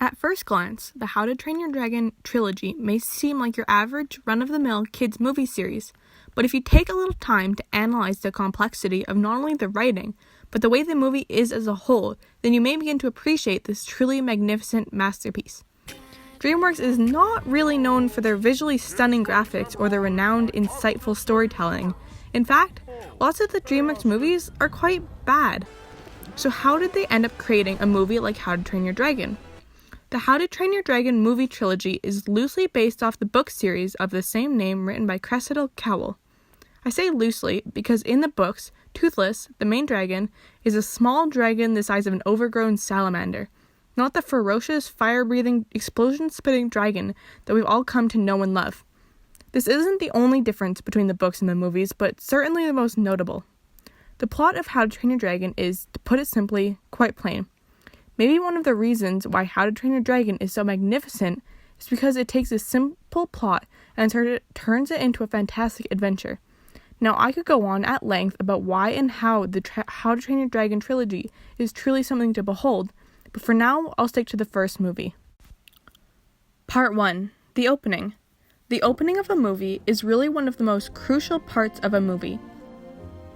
At first glance, the How to Train Your Dragon trilogy may seem like your average run-of-the-mill kids movie series, but if you take a little time to analyze the complexity of not only the writing, but the way the movie is as a whole, then you may begin to appreciate this truly magnificent masterpiece. DreamWorks is not really known for their visually stunning graphics or their renowned, insightful storytelling. In fact, lots of the DreamWorks movies are quite bad. So how did they end up creating a movie like How to Train Your Dragon? The How to Train Your Dragon movie trilogy is loosely based off the book series of the same name written by Cressida Cowell. I say loosely because in the books, Toothless, the main dragon, is a small dragon the size of an overgrown salamander, not the ferocious, fire-breathing, explosion-spitting dragon that we've all come to know and love. This isn't the only difference between the books and the movies, but certainly the most notable. The plot of How to Train Your Dragon is, to put it simply, quite plain. Maybe one of the reasons why How to Train Your Dragon is so magnificent is because it takes a simple plot and turns it into a fantastic adventure. Now, I could go on at length about why and how the How to Train Your Dragon trilogy is truly something to behold, but for now, I'll stick to the first movie. Part 1. The opening. The opening of a movie is really one of the most crucial parts of a movie.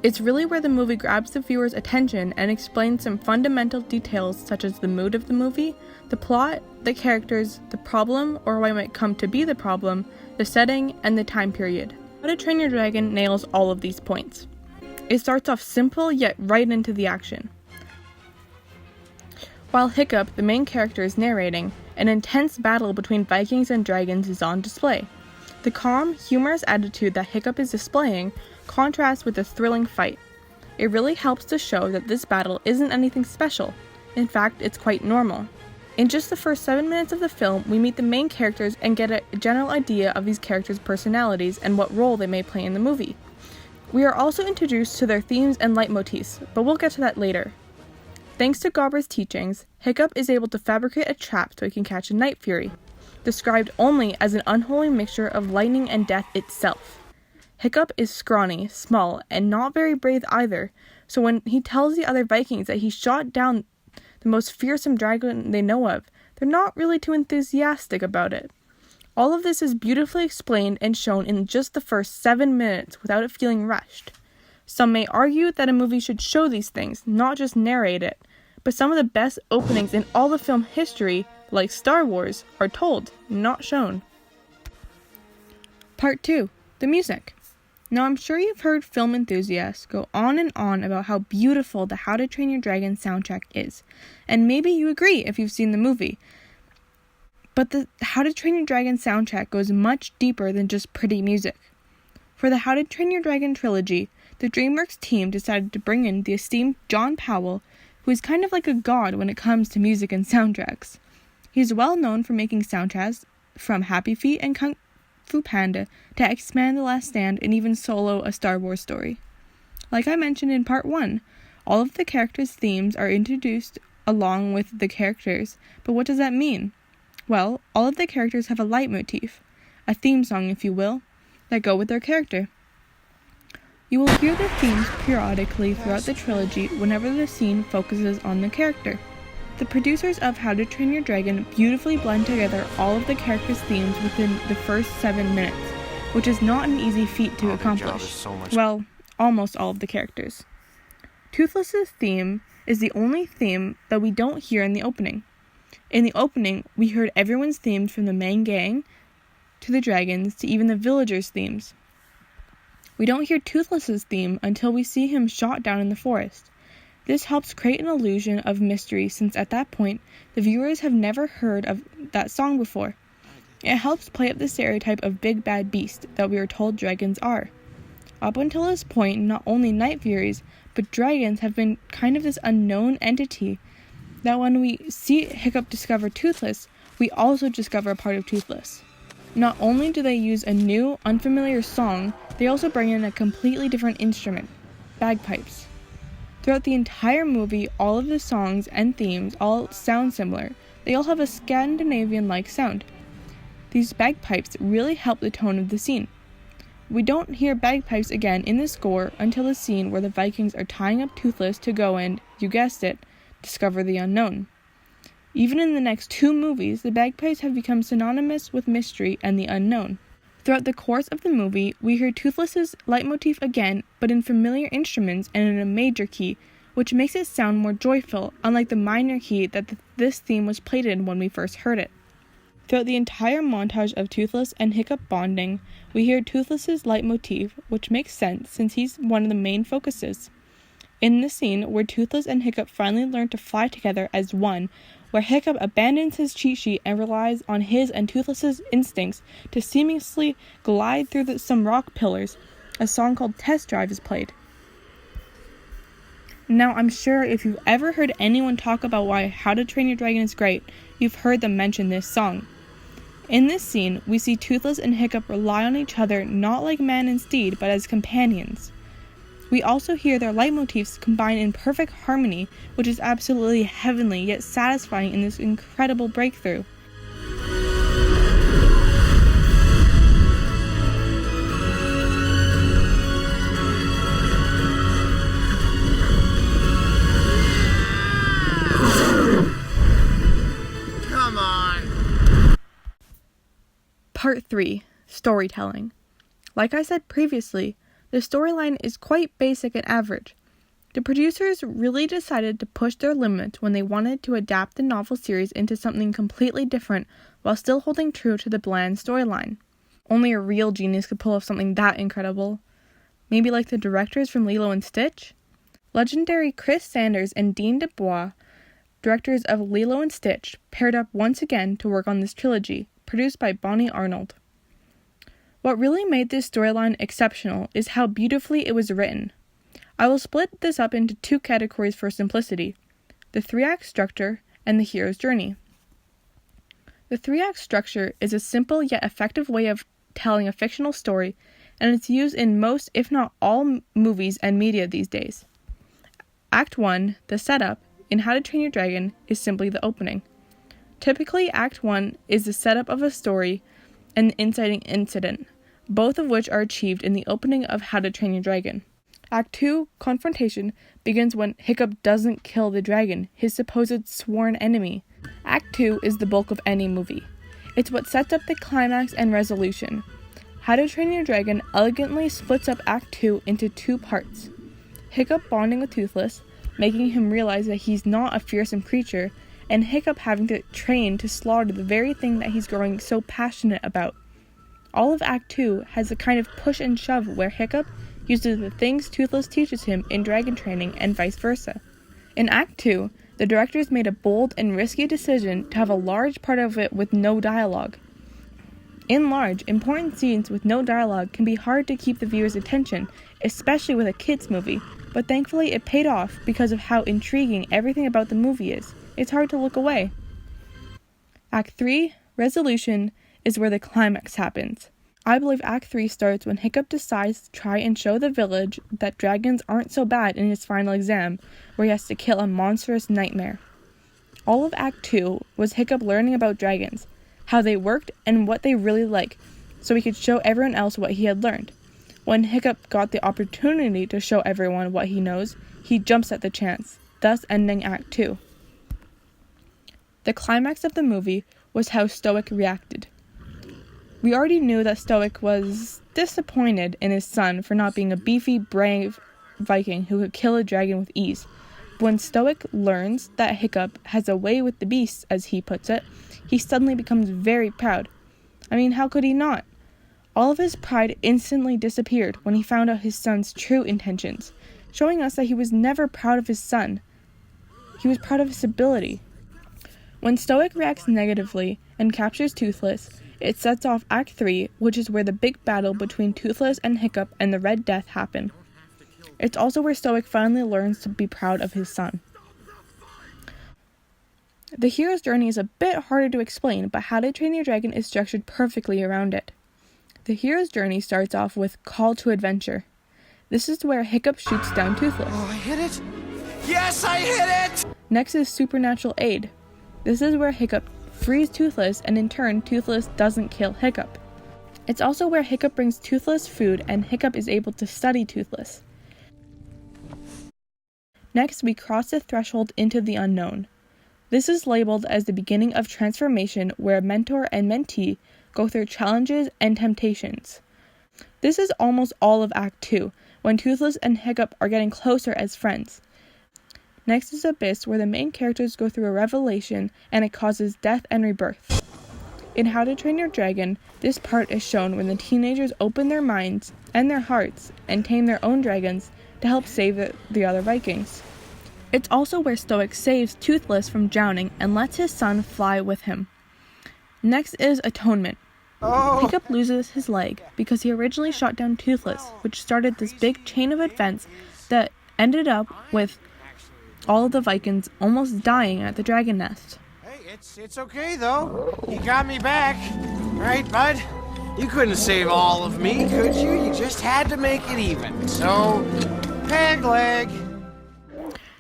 It's really where the movie grabs the viewer's attention and explains some fundamental details such as the mood of the movie, the plot, the characters, the problem or what might come to be the problem, the setting, and the time period. How to Train Your Dragon nails all of these points. It starts off simple yet right into the action. While Hiccup, the main character, is narrating, an intense battle between Vikings and dragons is on display. The calm, humorous attitude that Hiccup is displaying contrasts with the thrilling fight. It really helps to show that this battle isn't anything special. In fact, it's quite normal. In just the first 7 minutes of the film, we meet the main characters and get a general idea of these characters' personalities and what role they may play in the movie. We are also introduced to their themes and leitmotifs, but we'll get to that later. Thanks to Gobber's teachings, Hiccup is able to fabricate a trap so he can catch a Night Fury, described only as an unholy mixture of lightning and death itself. Hiccup is scrawny, small, and not very brave either, so when he tells the other Vikings that he shot down the most fearsome dragon they know of, they're not really too enthusiastic about it. All of this is beautifully explained and shown in just the first 7 minutes without it feeling rushed. Some may argue that a movie should show these things, not just narrate it, but some of the best openings in all of film history, like Star Wars, are told, not shown. Part 2. The music. Now, I'm sure you've heard film enthusiasts go on and on about how beautiful the How to Train Your Dragon soundtrack is, and maybe you agree if you've seen the movie. But the How to Train Your Dragon soundtrack goes much deeper than just pretty music. For the How to Train Your Dragon trilogy, the DreamWorks team decided to bring in the esteemed John Powell, who is kind of like a god when it comes to music and soundtracks. He's well known for making soundtracks from Happy Feet and Kung Fu Panda to X-Men: The Last Stand and even Solo: A Star Wars Story. Like I mentioned in part 1, all of the characters' themes are introduced along with the characters, but what does that mean? Well, all of the characters have a leitmotif, a theme song if you will, that go with their character. You will hear the themes periodically throughout the trilogy whenever the scene focuses on the character. The producers of How to Train Your Dragon beautifully blend together all of the characters' themes within the first 7 minutes, which is not an easy feat to accomplish. Well, almost all of the characters. Toothless's theme is the only theme that we don't hear in the opening. In the opening, we heard everyone's themes from the main gang, to the dragons, to even the villagers' themes. We don't hear Toothless's theme until we see him shot down in the forest. This helps create an illusion of mystery since at that point, the viewers have never heard of that song before. It helps play up the stereotype of big bad beast that we are told dragons are. Up until this point, not only Night Furies, but dragons have been kind of this unknown entity that when we see Hiccup discover Toothless, we also discover a part of Toothless. Not only do they use a new, unfamiliar song, they also bring in a completely different instrument, bagpipes. Throughout the entire movie, all of the songs and themes all sound similar. They all have a Scandinavian-like sound. These bagpipes really help the tone of the scene. We don't hear bagpipes again in the score until the scene where the Vikings are tying up Toothless to go and, you guessed it, discover the unknown. Even in the next 2 movies, the bagpipes have become synonymous with mystery and the unknown. Throughout the course of the movie, we hear Toothless's leitmotif again, but in familiar instruments and in a major key, which makes it sound more joyful, unlike the minor key that this theme was played in when we first heard it. Throughout the entire montage of Toothless and Hiccup bonding, we hear Toothless's leitmotif, which makes sense since he's one of the main focuses. In the scene where Toothless and Hiccup finally learn to fly together as one, where Hiccup abandons his cheat sheet and relies on his and Toothless's instincts to seamlessly glide through some rock pillars, a song called Test Drive is played. Now, I'm sure if you've ever heard anyone talk about why How to Train Your Dragon is great, you've heard them mention this song. In this scene, we see Toothless and Hiccup rely on each other not like man and steed, but as companions. We also hear their leitmotifs combine in perfect harmony, which is absolutely heavenly yet satisfying in this incredible breakthrough. Come on! Part 3. Storytelling. Like I said previously, the storyline is quite basic and average. The producers really decided to push their limits when they wanted to adapt the novel series into something completely different while still holding true to the bland storyline. Only a real genius could pull off something that incredible. Maybe like the directors from Lilo and Stitch? Legendary Chris Sanders and Dean DuBois, directors of Lilo and Stitch, paired up once again to work on this trilogy, produced by Bonnie Arnold. What really made this storyline exceptional is how beautifully it was written. I will split this up into 2 categories for simplicity: the 3-act structure and the hero's journey. The 3-act structure is a simple yet effective way of telling a fictional story, and it's used in most, if not all, movies and media these days. Act 1, the setup, in How to Train Your Dragon, is simply the opening. Typically, Act 1 is the setup of a story and the inciting incident, both of which are achieved in the opening of How to Train Your Dragon. Act 2, Confrontation, begins when Hiccup doesn't kill the dragon, his supposed sworn enemy. Act 2 is the bulk of any movie. It's what sets up the climax and resolution. How to Train Your Dragon elegantly splits up Act 2 into 2 parts. Hiccup bonding with Toothless, making him realize that he's not a fearsome creature, and Hiccup having to train to slaughter the very thing that he's growing so passionate about. All of Act 2 has a kind of push and shove where Hiccup uses the things Toothless teaches him in dragon training and vice versa. In Act 2, the directors made a bold and risky decision to have a large part of it with no dialogue. In large, important scenes with no dialogue can be hard to keep the viewer's attention, especially with a kids' movie, but thankfully it paid off because of how intriguing everything about the movie is. It's hard to look away. Act 3, Resolution, is where the climax happens. I believe Act 3 starts when Hiccup decides to try and show the village that dragons aren't so bad in his final exam, where he has to kill a monstrous nightmare. All of Act 2 was Hiccup learning about dragons, how they worked and what they really like, so he could show everyone else what he had learned. When Hiccup got the opportunity to show everyone what he knows, he jumps at the chance, thus ending Act 2. The climax of the movie was how Stoic reacted. We already knew that Stoic was disappointed in his son for not being a beefy, brave Viking who could kill a dragon with ease. But when Stoic learns that Hiccup has a way with the beasts, as he puts it, he suddenly becomes very proud. I mean, how could he not? All of his pride instantly disappeared when he found out his son's true intentions, showing us that he was never proud of his son. He was proud of his ability. When Stoic reacts negatively and captures Toothless, it sets off Act 3, which is where the big battle between Toothless and Hiccup and the Red Death happen. It's also where Stoic finally learns to be proud of his son. The hero's journey is a bit harder to explain, but How to Train Your Dragon is structured perfectly around it. The hero's journey starts off with Call to Adventure. This is where Hiccup shoots down Toothless. Oh, I hit it! Yes, I hit it! Next is Supernatural Aid. This is where Hiccup frees Toothless, and in turn, Toothless doesn't kill Hiccup. It's also where Hiccup brings Toothless food, and Hiccup is able to study Toothless. Next, we cross the threshold into the unknown. This is labeled as the beginning of transformation, where mentor and mentee go through challenges and temptations. This is almost all of Act 2, when Toothless and Hiccup are getting closer as friends. Next is Abyss, where the main characters go through a revelation and it causes death and rebirth. In How to Train Your Dragon, this part is shown when the teenagers open their minds and their hearts and tame their own dragons to help save the other Vikings. It's also where Stoic saves Toothless from drowning and lets his son fly with him. Next is Atonement. Hiccup loses his leg because he originally shot down Toothless, which started this big chain of events that ended up with all of the Vikings almost dying at the dragon nest. Hey, it's okay though. You got me back. Right, bud? You couldn't save all of me, could you? You just had to make it even. So, peg leg.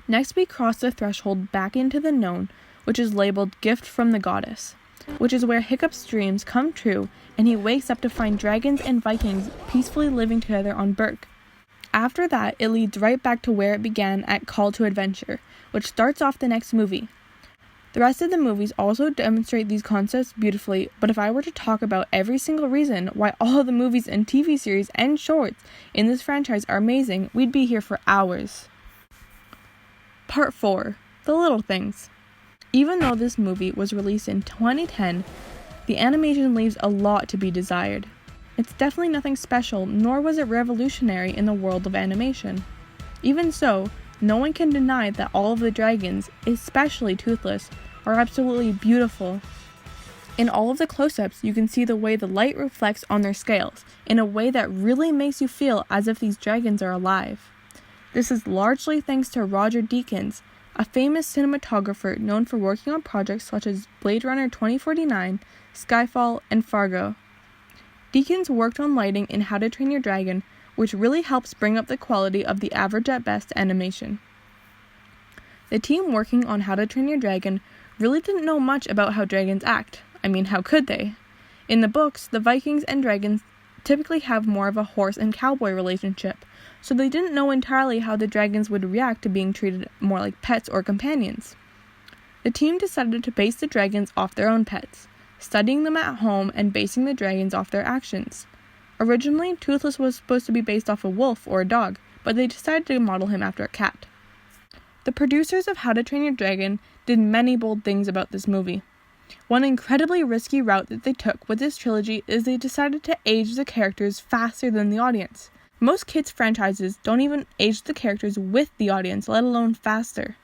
Next we cross the threshold back into the known, which is labeled Gift from the Goddess, which is where Hiccup's dreams come true and he wakes up to find dragons and Vikings peacefully living together on Berk. After that, it leads right back to where it began at Call to Adventure, which starts off the next movie. The rest of the movies also demonstrate these concepts beautifully, but if I were to talk about every single reason why all of the movies and TV series and shorts in this franchise are amazing, we'd be here for hours. Part 4. The Little Things. Even though this movie was released in 2010, the animation leaves a lot to be desired. It's definitely nothing special, nor was it revolutionary in the world of animation. Even so, no one can deny that all of the dragons, especially Toothless, are absolutely beautiful. In all of the close-ups, you can see the way the light reflects on their scales, in a way that really makes you feel as if these dragons are alive. This is largely thanks to Roger Deakins, a famous cinematographer known for working on projects such as Blade Runner 2049, Skyfall, and Fargo. Deakins worked on lighting in How to Train Your Dragon, which really helps bring up the quality of the average at best animation. The team working on How to Train Your Dragon really didn't know much about how dragons act. I mean, how could they? In the books, the Vikings and dragons typically have more of a horse and cowboy relationship, so they didn't know entirely how the dragons would react to being treated more like pets or companions. The team decided to base the dragons off their own pets, studying them at home and basing the dragons off their actions. Originally, Toothless was supposed to be based off a wolf or a dog, but they decided to model him after a cat. The producers of How to Train Your Dragon did many bold things about this movie. One incredibly risky route that they took with this trilogy is they decided to age the characters faster than the audience. Most kids' franchises don't even age the characters with the audience, let alone faster.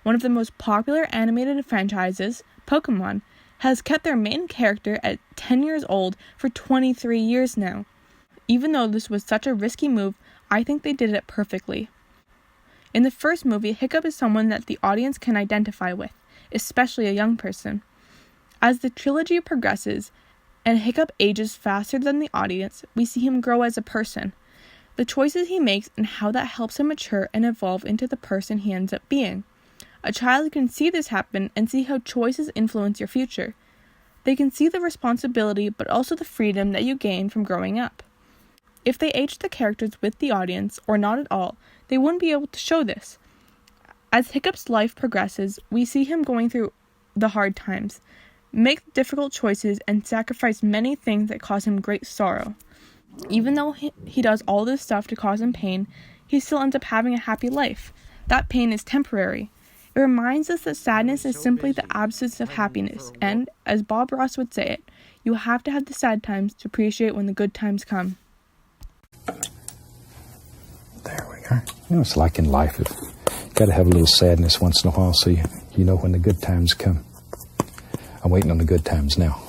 One of the most popular animated franchises, Pokemon, has kept their main character at 10 years old for 23 years now. Even though this was such a risky move, I think they did it perfectly. In the first movie, Hiccup is someone that the audience can identify with, especially a young person. As the trilogy progresses, and Hiccup ages faster than the audience, we see him grow as a person. The choices he makes and how that helps him mature and evolve into the person he ends up being. A child can see this happen and see how choices influence your future. They can see the responsibility but also the freedom that you gain from growing up. If they aged the characters with the audience, or not at all, they wouldn't be able to show this. As Hiccup's life progresses, we see him going through the hard times, make difficult choices, and sacrifice many things that cause him great sorrow. Even though he does all this stuff to cause him pain, he still ends up having a happy life. That pain is temporary. It reminds us that sadness is simply the absence of happiness, and, as Bob Ross would say it, you have to have the sad times to appreciate when the good times come. There we go. You know, it's like in life. You got to have a little sadness once in a while so you know when the good times come. I'm waiting on the good times now.